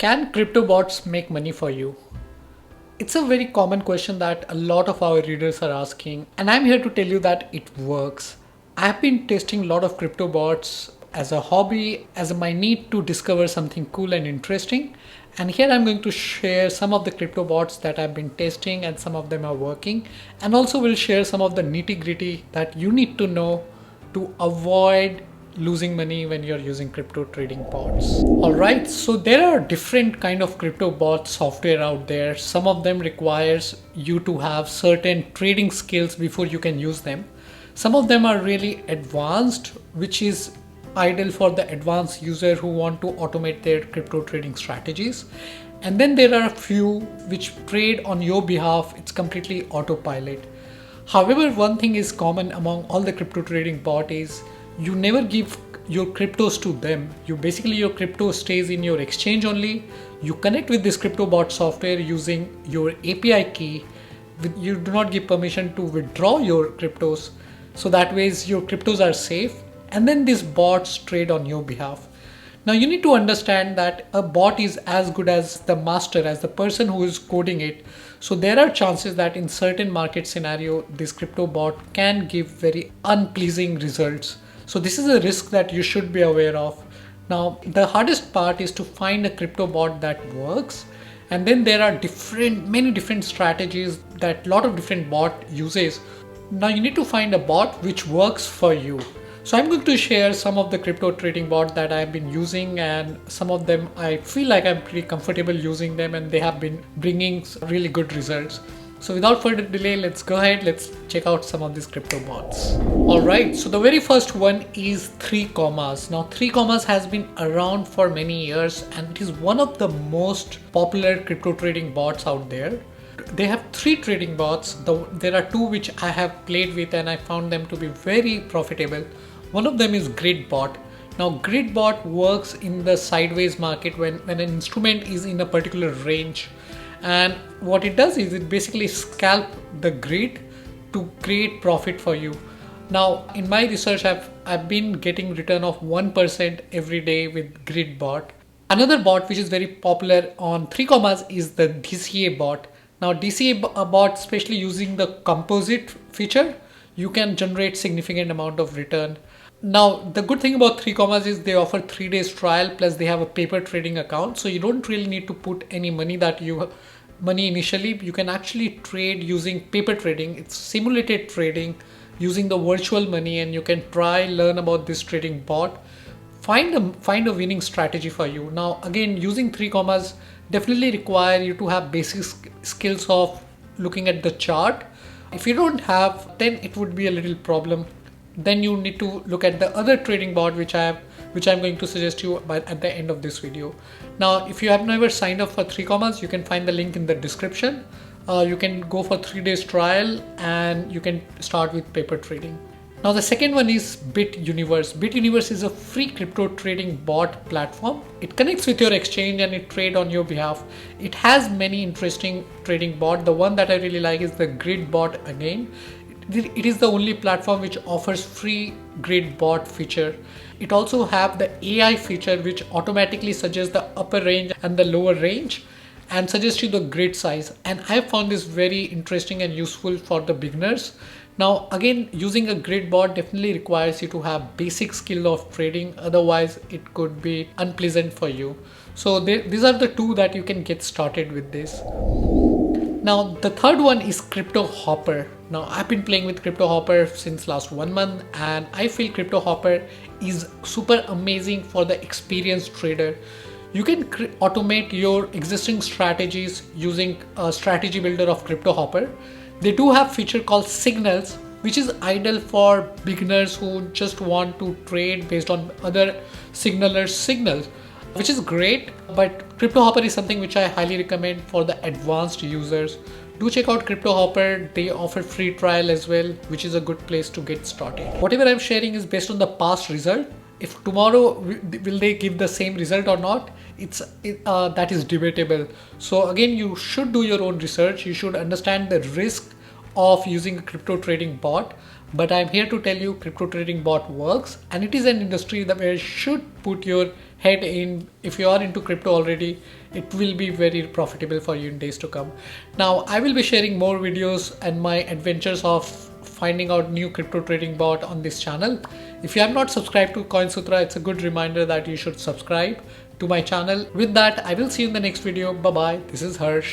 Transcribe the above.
Can crypto bots make money for you? It's a very common question that a lot of our readers are asking, and I'm here to tell you that it works. I've been testing a lot of crypto bots as a hobby, as my need to discover something cool and interesting. And here I'm going to share some of the crypto bots that I've been testing, and some of them are working. And also will share some of the nitty-gritty that you need to know to avoid losing money when you're using crypto trading bots. All right, so there are different kind of crypto bot software out there. Some of them requires you to have certain trading skills before you can use them. Some of them are really advanced, which is ideal for the advanced user who want to automate their crypto trading strategies. And then there are a few which trade on your behalf. It's completely autopilot. However, one thing is common among all the crypto trading bot is you never give your cryptos to them. Your crypto stays in your exchange only. You connect with this crypto bot software using your API key. You do not give permission to withdraw your cryptos. So that ways your cryptos are safe. And then these bots trade on your behalf. Now you need to understand that a bot is as good as the master, as the person who is coding it. So there are chances that in certain market scenario, this crypto bot can give very unpleasing results. So this is a risk that you should be aware of. Now, the hardest part is to find a crypto bot that works. And then there are many different strategies that a lot of different bot uses. Now you need to find a bot which works for you. So I'm going to share some of the crypto trading bot that I've been using, and some of them I feel like I'm pretty comfortable using them and they have been bringing really good results. So without further delay, let's go ahead, let's check out some of these crypto bots. All right, so the very first one is 3 commas. Now 3 commas has been around for many years and it is one of the most popular crypto trading bots out there. They have 3 trading bots. There are 2 which I have played with and I found them to be very profitable. One of them is GridBot. Now GridBot works in the sideways market when an instrument is in a particular range. And what it does is it basically scalp the grid to create profit for you. Now in my research, I've been getting return of 1% every day with GridBot. Another bot which is very popular on 3 commas is the DCA bot. Now DCA bot, especially using the composite feature, you can generate significant amount of return. Now the good thing about 3 commas is they offer 3 days trial, plus they have a paper trading account. So you don't really need to put any money initially. You can actually trade using paper trading. It's simulated trading using the virtual money, and you can learn about this trading bot. Find a winning strategy for you. Now again, using 3 commas definitely require you to have basic skills of looking at the chart. If you don't have, then it would be a little problem. Then you need to look at the other trading bot which I'm going to suggest you at the end of this video. Now if you have never signed up for 3 commas, you can find the link in the description. You can go for 3 days trial and you can start with paper trading. Now the second one is BitUniverse. BitUniverse is a free crypto trading bot platform. It connects with your exchange and it trades on your behalf. It has many interesting trading bots. The one that I really like is the grid bot again. It is the only platform which offers free grid bot feature. It also have the AI feature which automatically suggests the upper range and the lower range and suggests you the grid size. And I found this very interesting and useful for the beginners. Now again, using a grid bot definitely requires you to have basic skill of trading, otherwise it could be unpleasant for you. So these are the 2 that you can get started with this. Now the third one is Cryptohopper. Now I've been playing with Cryptohopper since last 1 month and I feel Cryptohopper is super amazing for the experienced trader. You can automate your existing strategies using a strategy builder of Cryptohopper. They do have feature called signals, which is ideal for beginners who just want to trade based on other signalers' signals, which is great. But Cryptohopper is something which I highly recommend for the advanced users. Do check out Cryptohopper. They offer free trial as well, which is a good place to get started. Whatever I'm sharing is based on the past result. If tomorrow will they give the same result or not, that is debatable. So again, you should do your own research. You should understand the risk of using a crypto trading bot. But I'm here to tell you crypto trading bot works, and it is an industry where you should put your head in. If you are into crypto already, it will be very profitable for you in days to come. Now I will be sharing more videos and my adventures of finding out new crypto trading bot on this channel. If you have not subscribed to CoinSutra, it's a good reminder that you should subscribe to my channel. With that, I will see you in the next video. Bye bye. This is Harsh.